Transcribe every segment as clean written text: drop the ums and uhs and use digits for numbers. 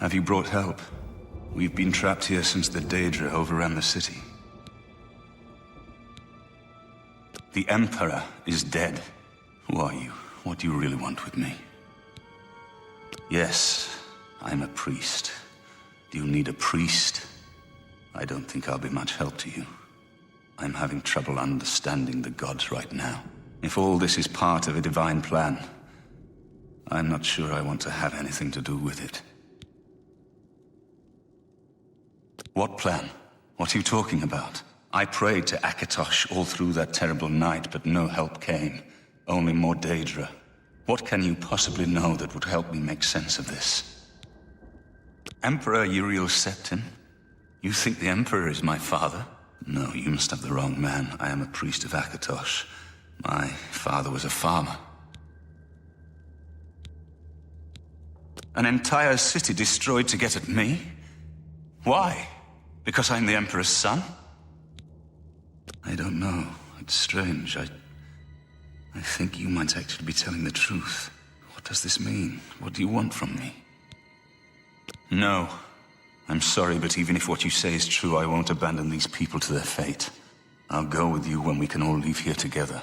Have you brought help? We've been trapped here since the Daedra overran the city. The Emperor is dead. Who are you? What do you really want with me? Yes, I'm a priest. Do you need a priest? I don't think I'll be much help to you. I'm having trouble understanding the gods right now. If all this is part of a divine plan, I'm not sure I want to have anything to do with it. What plan? What are you talking about? I prayed to Akatosh all through that terrible night, but no help came. Only more Daedra. What can you possibly know that would help me make sense of this? Emperor Uriel Septim? You think the Emperor is my father? No, you must have the wrong man. I am a priest of Akatosh. My father was a farmer. An entire city destroyed to get at me? Why? Because I'm the Emperor's son? I don't know. It's strange. I think you might actually be telling the truth. What does this mean? What do you want from me? No. I'm sorry, but even if what you say is true, I won't abandon these people to their fate. I'll go with you when we can all leave here together.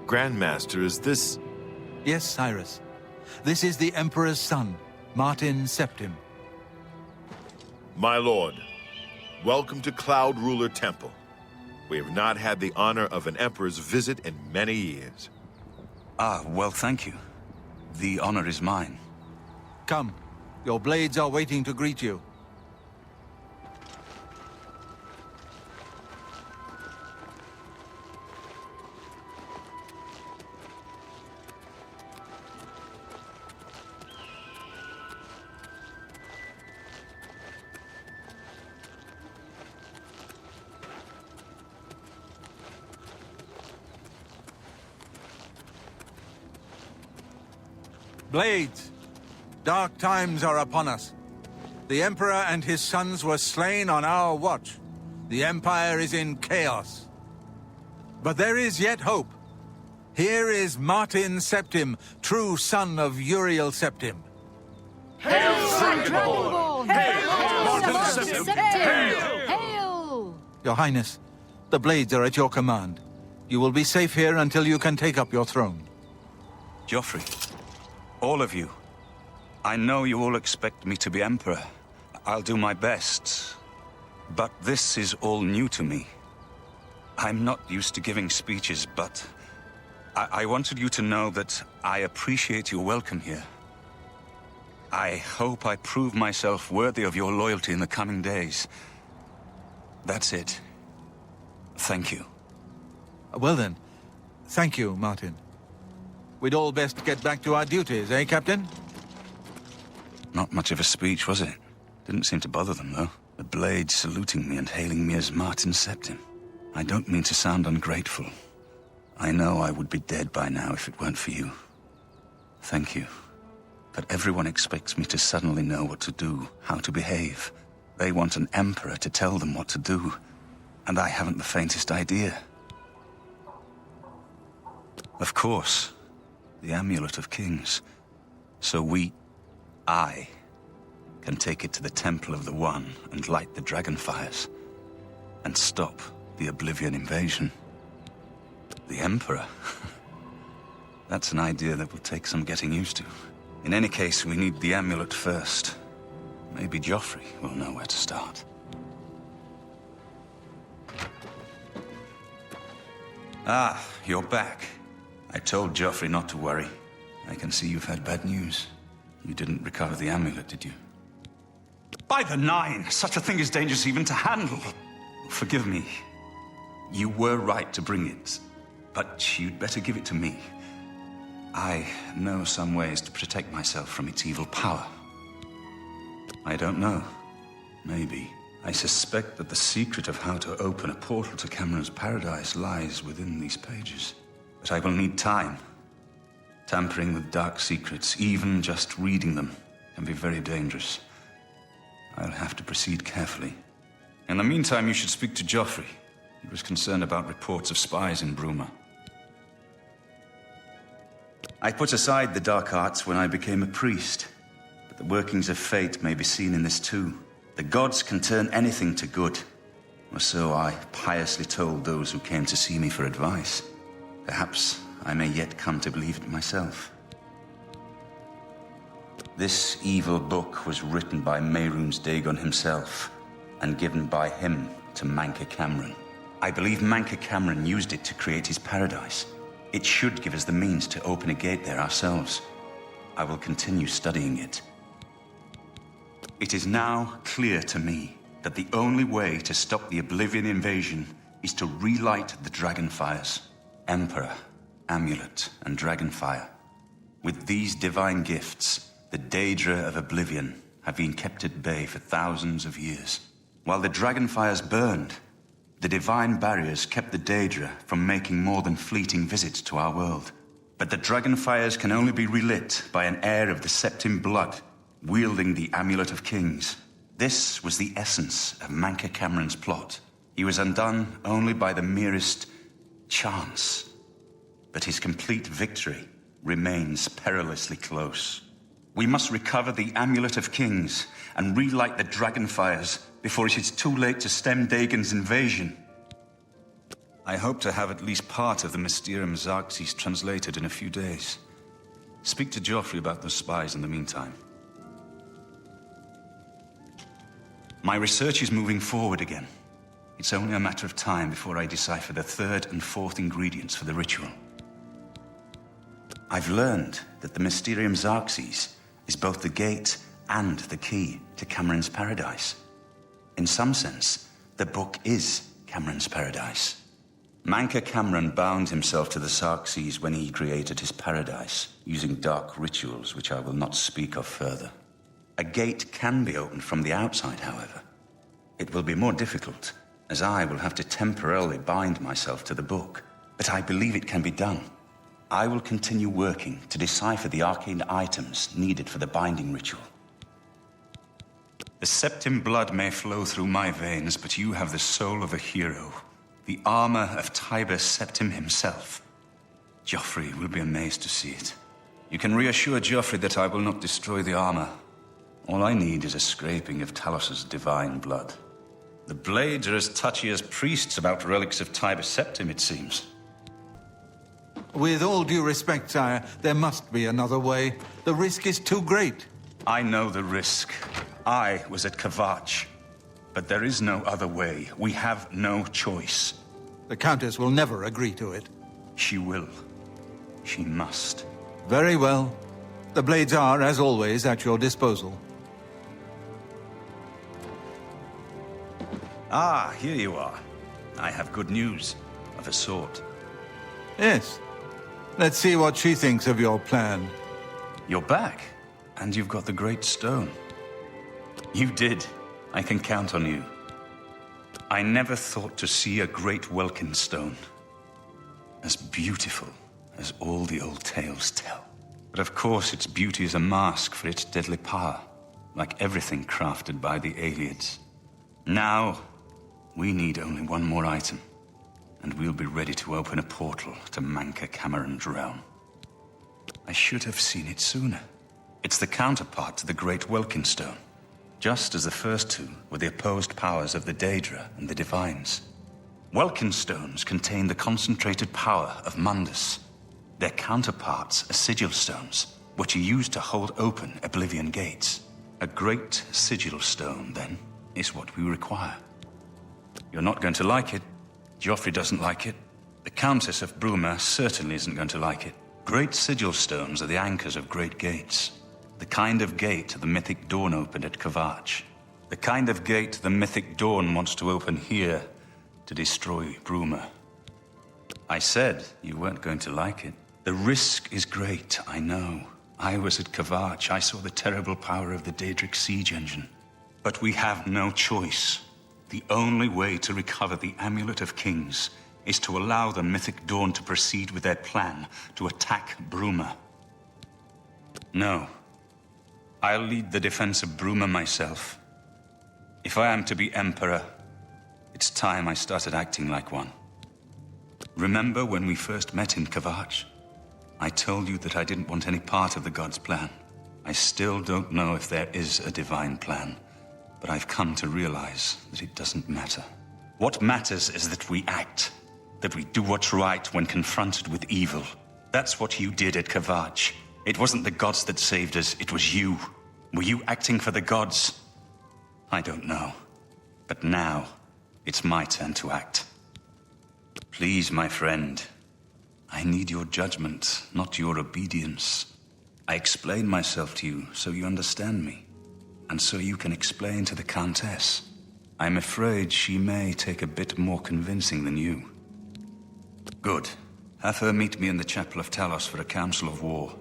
Grandmaster, is this... Yes, Cyrus. This is the Emperor's son, Martin Septim. My lord, welcome to Cloud Ruler Temple. We have not had the honor of an emperor's visit in many years. Ah, well, thank you. The honor is mine. Come, your blades are waiting to greet you. Blades! Dark times are upon us. The Emperor and his sons were slain on our watch. The Empire is in chaos. But there is yet hope. Here is Martin Septim, true son of Uriel Septim. Hail, Dragonborn! Hail, Martin Septim! Hail! Your Highness, the Blades are at your command. You will be safe here until you can take up your throne. Joffrey. All of you. I know you all expect me to be Emperor. I'll do my best. But this is all new to me. I'm not used to giving speeches, but I wanted you to know that I appreciate your welcome here. I hope I prove myself worthy of your loyalty in the coming days. That's it. Thank you. Well then, thank you, Martin. We'd all best get back to our duties, eh, Captain? Not much of a speech, was it? Didn't seem to bother them, though. The Blades saluting me and hailing me as Martin Septim. I don't mean to sound ungrateful. I know I would be dead by now if it weren't for you. Thank you. But everyone expects me to suddenly know what to do, how to behave. They want an emperor to tell them what to do, and I haven't the faintest idea. Of course. The Amulet of Kings. So I, can take it to the Temple of the One and light the dragon fires. And stop the Oblivion invasion. The Emperor? That's an idea that will take some getting used to. In any case, we need the amulet first. Maybe Joffrey will know where to start. Ah, you're back. I told Joffrey not to worry. I can see you've had bad news. You didn't recover the amulet, did you? By the Nine! Such a thing is dangerous even to handle. Forgive me. You were right to bring it, but you'd better give it to me. I know some ways to protect myself from its evil power. I don't know. Maybe. I suspect that the secret of how to open a portal to Cameron's paradise lies within these pages. But I will need time. Tampering with dark secrets, even just reading them, can be very dangerous. I'll have to proceed carefully. In the meantime, you should speak to Joffrey. He was concerned about reports of spies in Bruma. I put aside the dark arts when I became a priest, but the workings of fate may be seen in this too. The gods can turn anything to good, or so I piously told those who came to see me for advice. Perhaps I may yet come to believe it myself. This evil book was written by Mehrunes Dagon himself, and given by him to Manca Cameron. I believe Manca Cameron used it to create his paradise. It should give us the means to open a gate there ourselves. I will continue studying it. It is now clear to me that the only way to stop the Oblivion invasion is to relight the Dragonfires. Emperor, Amulet, and Dragonfire. With these divine gifts, the Daedra of Oblivion have been kept at bay for thousands of years. While the Dragonfires burned, the divine barriers kept the Daedra from making more than fleeting visits to our world. But the Dragonfires can only be relit by an heir of the Septim blood, wielding the Amulet of Kings. This was the essence of Manca Cameron's plot. He was undone only by the merest chance. But his complete victory remains perilously close. We must recover the Amulet of Kings and relight the Dragonfires before it is too late to stem Dagon's invasion. I hope to have at least part of the Mysterium Xarxes translated in a few days. Speak to Joffrey about those spies in the meantime. My research is moving forward again. It's only a matter of time before I decipher the third and fourth ingredients for the ritual. I've learned that the Mysterium Xarxes is both the gate and the key to Cameron's paradise. In some sense, the book is Cameron's paradise. Manca Cameron bound himself to the Xarxes when he created his paradise, using dark rituals which I will not speak of further. A gate can be opened from the outside, however. It will be more difficult, as I will have to temporarily bind myself to the book, but I believe it can be done. I will continue working to decipher the arcane items needed for the binding ritual. The Septim blood may flow through my veins, but you have the soul of a hero. The armor of Tiber Septim himself. Joffrey will be amazed to see it. You can reassure Joffrey that I will not destroy the armor. All I need is a scraping of Talos's divine blood. The blades are as touchy as priests about relics of Tiber Septim, it seems. With all due respect, sire, there must be another way. The risk is too great. I know the risk. I was at Kvatch. But there is no other way. We have no choice. The Countess will never agree to it. She will. She must. Very well. The blades are, as always, at your disposal. Ah, here you are. I have good news, of a sort. Yes. Let's see what she thinks of your plan. You're back, and you've got the Great Stone. You did. I can count on you. I never thought to see a great Welkin stone. As beautiful as all the old tales tell. But of course its beauty is a mask for its deadly power, like everything crafted by the Aelids. Now, we need only one more item, and we'll be ready to open a portal to Manca Cameron's realm. I should have seen it sooner. It's the counterpart to the Great Welkin Stone, just as the first two were the opposed powers of the Daedra and the Divines. Welkin stones contain the concentrated power of Mundus. Their counterparts are sigil stones, which are used to hold open Oblivion gates. A great sigil stone, then, is what we require. You're not going to like it. Joffrey doesn't like it. The Countess of Bruma certainly isn't going to like it. Great sigil stones are the anchors of great gates. The kind of gate the mythic Dawn opened at Kvatch. The kind of gate the mythic Dawn wants to open here to destroy Bruma. I said you weren't going to like it. The risk is great, I know. I was at Kvatch. I saw the terrible power of the Daedric siege engine. But we have no choice. The only way to recover the Amulet of Kings is to allow the mythic Dawn to proceed with their plan to attack Bruma. No. I'll lead the defense of Bruma myself. If I am to be Emperor, It's time I started acting like one. Remember when we first met in Kavach? I told you that I didn't want any part of the God's plan. I still don't know if there is a divine plan, but I've come to realize that it doesn't matter. What matters is that we act, that we do what's right when confronted with evil. That's what you did at Kavach. It wasn't the gods that saved us, it was you. Were you acting for the gods? I don't know. But now, it's my turn to act. Please, my friend, I need your judgment, not your obedience. I explain myself to you so you understand me, and so you can explain to the Countess. I'm afraid she may take a bit more convincing than you. Good. Have her meet me in the Chapel of Talos for a council of war.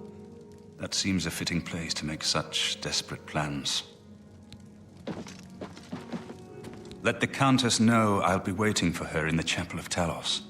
That seems a fitting place to make such desperate plans. Let the Countess know I'll be waiting for her in the Chapel of Talos.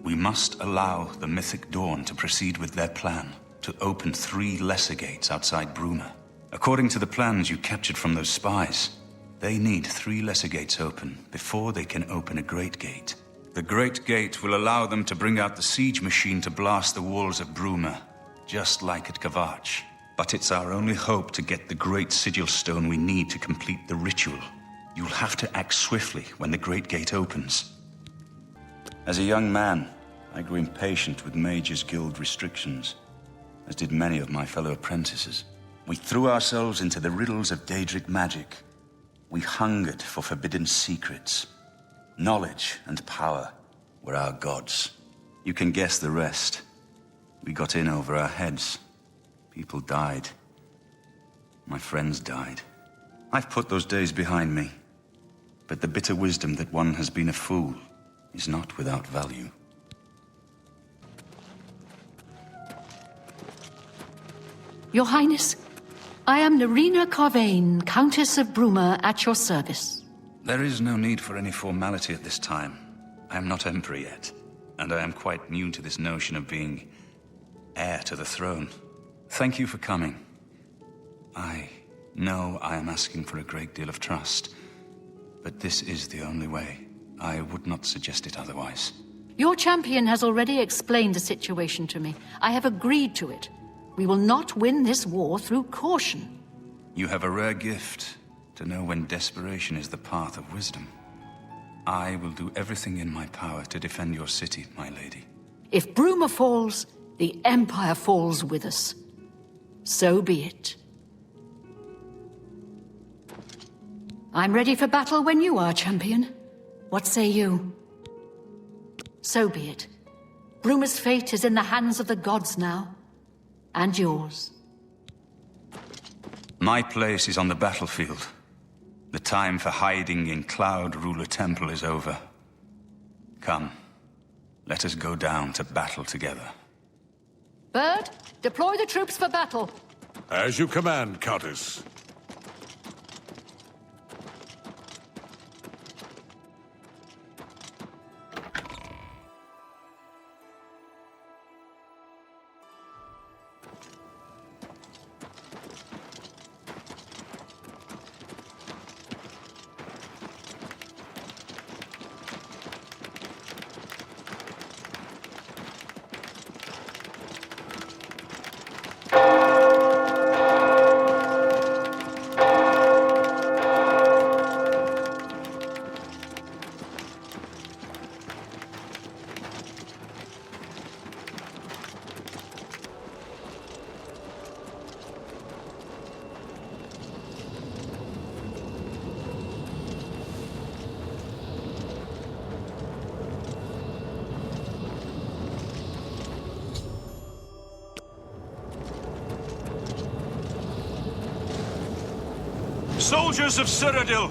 We must allow the Mythic Dawn to proceed with their plan, to open 3 lesser gates outside Bruma. According to the plans you captured from those spies, they need 3 lesser gates open before they can open a Great Gate. The Great Gate will allow them to bring out the siege machine to blast the walls of Bruma, just like at Kavach. But it's our only hope to get the great sigil stone we need to complete the ritual. You'll have to act swiftly when the Great Gate opens. As a young man, I grew impatient with Mages Guild restrictions, as did many of my fellow apprentices. We threw ourselves into the riddles of Daedric magic. We hungered for forbidden secrets. Knowledge and power were our gods. You can guess the rest. We got in over our heads. People died. My friends died. I've put those days behind me. But the bitter wisdom that one has been a fool is not without value. Your Highness, I am Nerina Carvain, Countess of Bruma, at your service. There is no need for any formality at this time. I am not Emperor yet, and I am quite new to this notion of being heir to the throne. Thank you for coming. I know I am asking for a great deal of trust, but this is the only way. I would not suggest it otherwise. Your champion has already explained the situation to me. I have agreed to it. We will not win this war through caution. You have a rare gift to know when desperation is the path of wisdom. I will do everything in my power to defend your city, my lady. If Bruma falls, the Empire falls with us. So be it. I'm ready for battle when you are, champion. What say you? So be it. Bruma's fate is in the hands of the gods now. And yours. My place is on the battlefield. The time for hiding in Cloud Ruler Temple is over. Come, let us go down to battle together. Bird, deploy the troops for battle. As you command, Countess. Soldiers of Cyrodiil,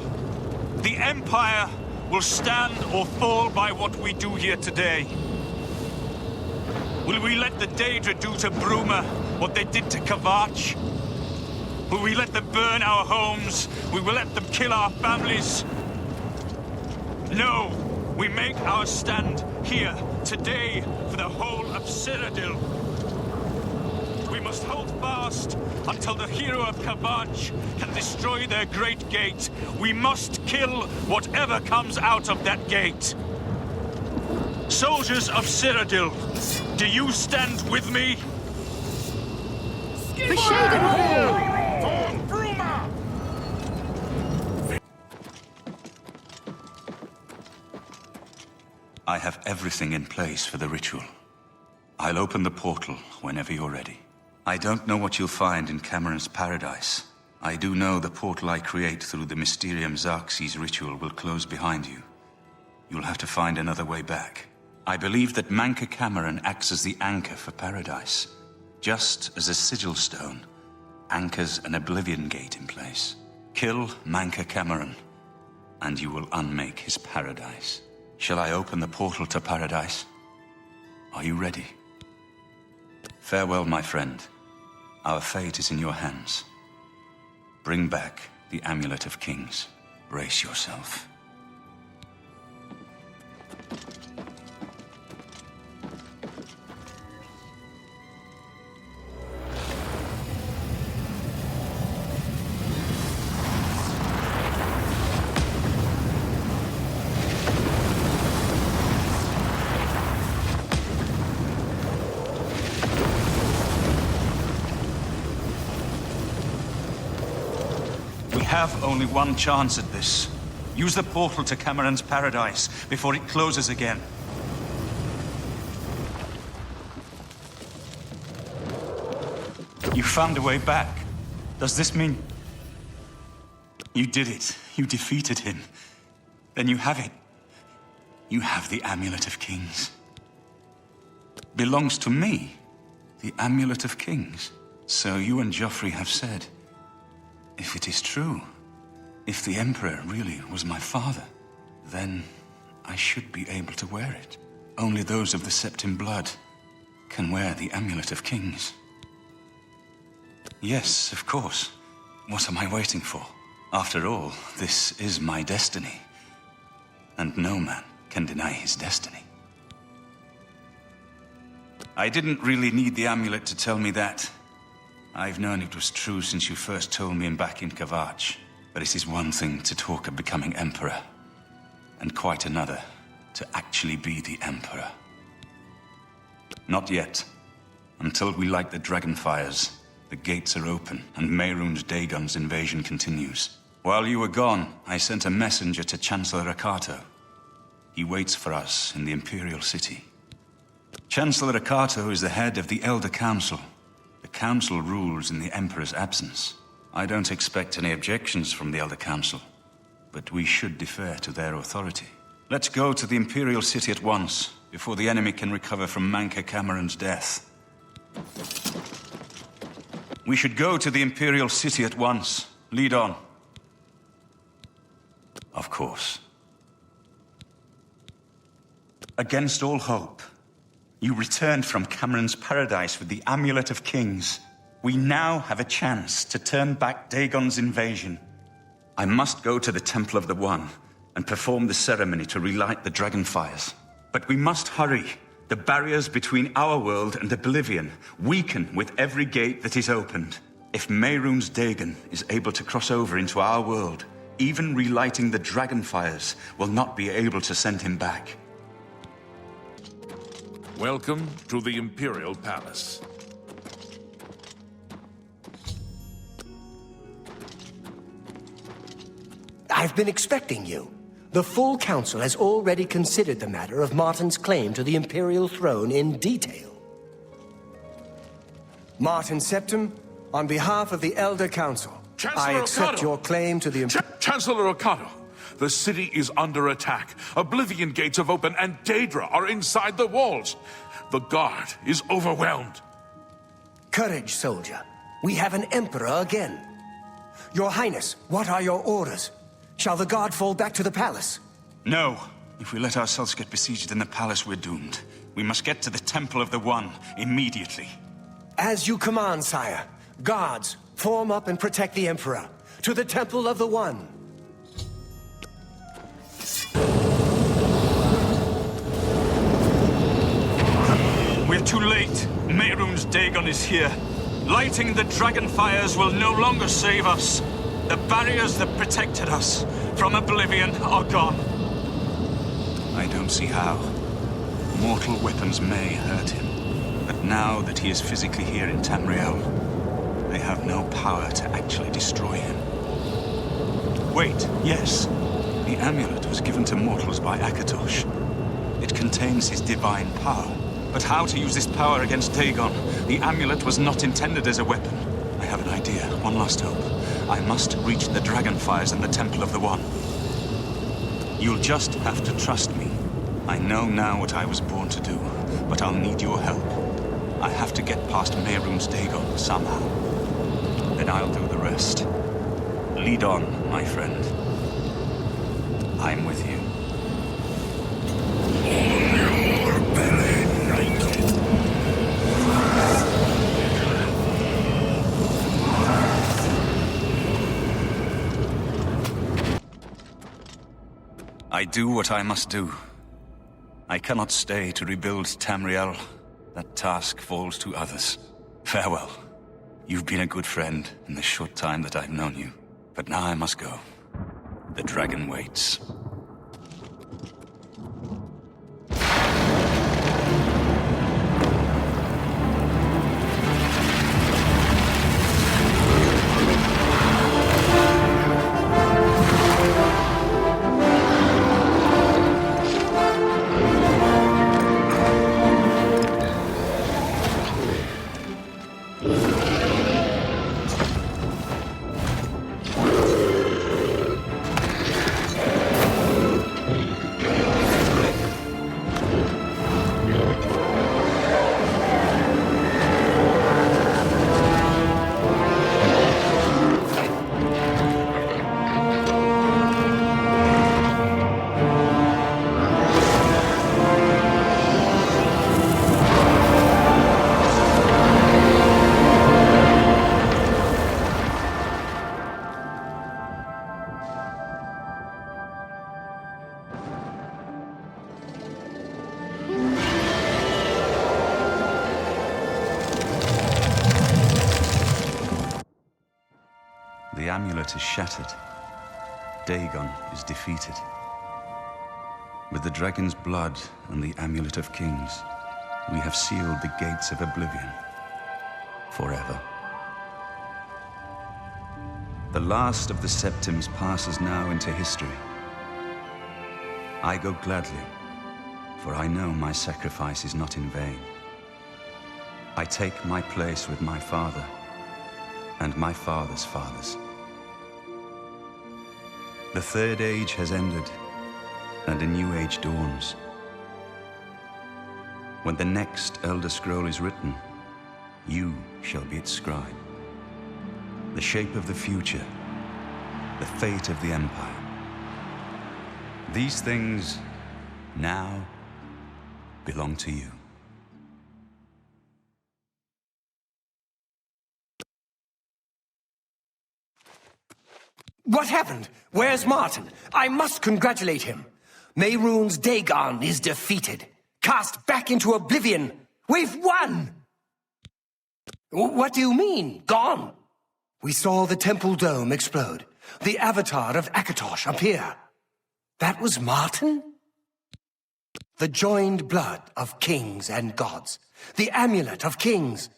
the Empire will stand or fall by what we do here today. Will we let the Daedra do to Bruma what they did to Kavach? Will we let them burn our homes? Will we let them kill our families? No, we make our stand here today for the whole of Cyrodiil. We must hold fast until the hero of Kavach can destroy their great gate. We must kill whatever comes out of that gate. Soldiers of Cyrodiil, do you stand with me? For Shaden Hall! Bruma! I have everything in place for the ritual. I'll open the portal whenever you're ready. I don't know what you'll find in Cameron's paradise. I do know the portal I create through the Mysterium Xerxes ritual will close behind you. You'll have to find another way back. I believe that Manca Cameron acts as the anchor for paradise, just as a sigil stone anchors an Oblivion gate in place. Kill Manca Cameron, and you will unmake his paradise. Shall I open the portal to paradise? Are you ready? Farewell, my friend. Our fate is in your hands. Bring back the Amulet of Kings. Brace yourself. We have only one chance at this. Use the portal to Cameron's paradise before it closes again. You found a way back. Does this mean... You did it. You defeated him. Then you have it. You have the Amulet of Kings. Belongs to me. The Amulet of Kings. So you and Joffrey have said... If it is true, if the Emperor really was my father, then I should be able to wear it. Only those of the Septim blood can wear the Amulet of Kings. Yes, of course. What am I waiting for? After all, this is my destiny. And no man can deny his destiny. I didn't really need the amulet to tell me that. I've known it was true since you first told me back in Kavach. But it is one thing to talk of becoming Emperor, and quite another to actually be the Emperor. Not yet. Until we light the Dragonfires, the gates are open, and Mehrunes Dagon's invasion continues. While you were gone, I sent a messenger to Chancellor Rakato. He waits for us in the Imperial City. Chancellor Rakato is the head of the Elder Council. The Council rules in the Emperor's absence. I don't expect any objections from the Elder Council, but we should defer to their authority. Let's go to the Imperial City at once, before the enemy can recover from Manca Cameron's death. We should go to the Imperial City at once. Lead on. Of course. Against all hope, you returned from Cameron's paradise with the Amulet of Kings. We now have a chance to turn back Dagon's invasion. I must go to the Temple of the One and perform the ceremony to relight the Dragonfires. But we must hurry. The barriers between our world and Oblivion weaken with every gate that is opened. If Mehrunes Dagon is able to cross over into our world, even relighting the Dragonfires will not be able to send him back. Welcome to the Imperial Palace. I've been expecting you. The full council has already considered the matter of Martin's claim to the Imperial throne in detail. Martin Septim, on behalf of the Elder Council, I accept your claim to the Chancellor Rakato, the city is under attack. Oblivion gates have opened and Daedra are inside the walls. The guard is overwhelmed. Courage, soldier. We have an emperor again. Your Highness, what are your orders? Shall the guard fall back to the palace? No. If we let ourselves get besieged in the palace, we're doomed. We must get to the Temple of the One immediately. As you command, sire. Guards, form up and protect the Emperor. To the Temple of the One. We're too late. Mehrunes Dagon is here. Lighting the dragon fires will no longer save us. The barriers that protected us from Oblivion are gone. I don't see how. Mortal weapons may hurt him, but now that he is physically here in Tamriel, they have no power to actually destroy him. Wait, yes. The amulet was given to mortals by Akatosh. It contains his divine power. But how to use this power against Dagon? The amulet was not intended as a weapon. I have an idea, one last hope. I must reach the dragonfires and the Temple of the One. You'll just have to trust me. I know now what I was born to do, but I'll need your help. I have to get past Mehrunes Dagon somehow. Then I'll do the rest. Lead on, my friend. I'm with you. I do what I must do. I cannot stay to rebuild Tamriel. That task falls to others. Farewell. You've been a good friend in the short time that I've known you. But now I must go. The dragon waits. The amulet is shattered. Dagon is defeated. With the dragon's blood and the amulet of kings, we have sealed the gates of Oblivion forever. The last of the Septims passes now into history. I go gladly, for I know my sacrifice is not in vain. I take my place with my father and my father's fathers. The Third Age has ended, and a new age dawns. When the next Elder Scroll is written, you shall be its scribe. The shape of the future, the fate of the Empire. These things now belong to you. What happened? Where's Martin? I must congratulate him. Mehrunes Dagon is defeated. Cast back into Oblivion. We've won! What do you mean, gone? We saw the temple dome explode. The avatar of Akatosh appear. That was Martin? The joined blood of kings and gods. The amulet of kings.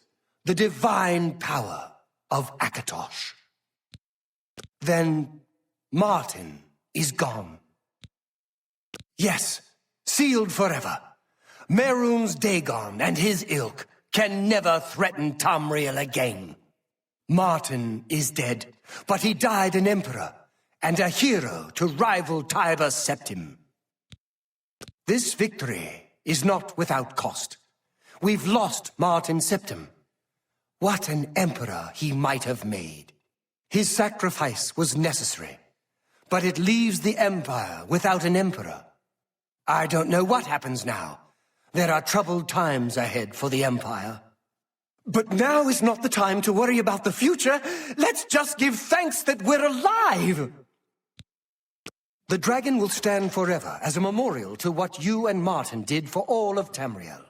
The divine power of Akatosh. Then Martin is gone. Yes, sealed forever. Mehrunes Dagon and his ilk can never threaten Tamriel again. Martin is dead, but he died an emperor and a hero to rival Tiber Septim. This victory is not without cost. We've lost Martin Septim. What an emperor he might have made. His sacrifice was necessary, but it leaves the Empire without an emperor. I don't know what happens now. There are troubled times ahead for the Empire. But now is not the time to worry about the future. Let's just give thanks that we're alive! The dragon will stand forever as a memorial to what you and Martin did for all of Tamriel.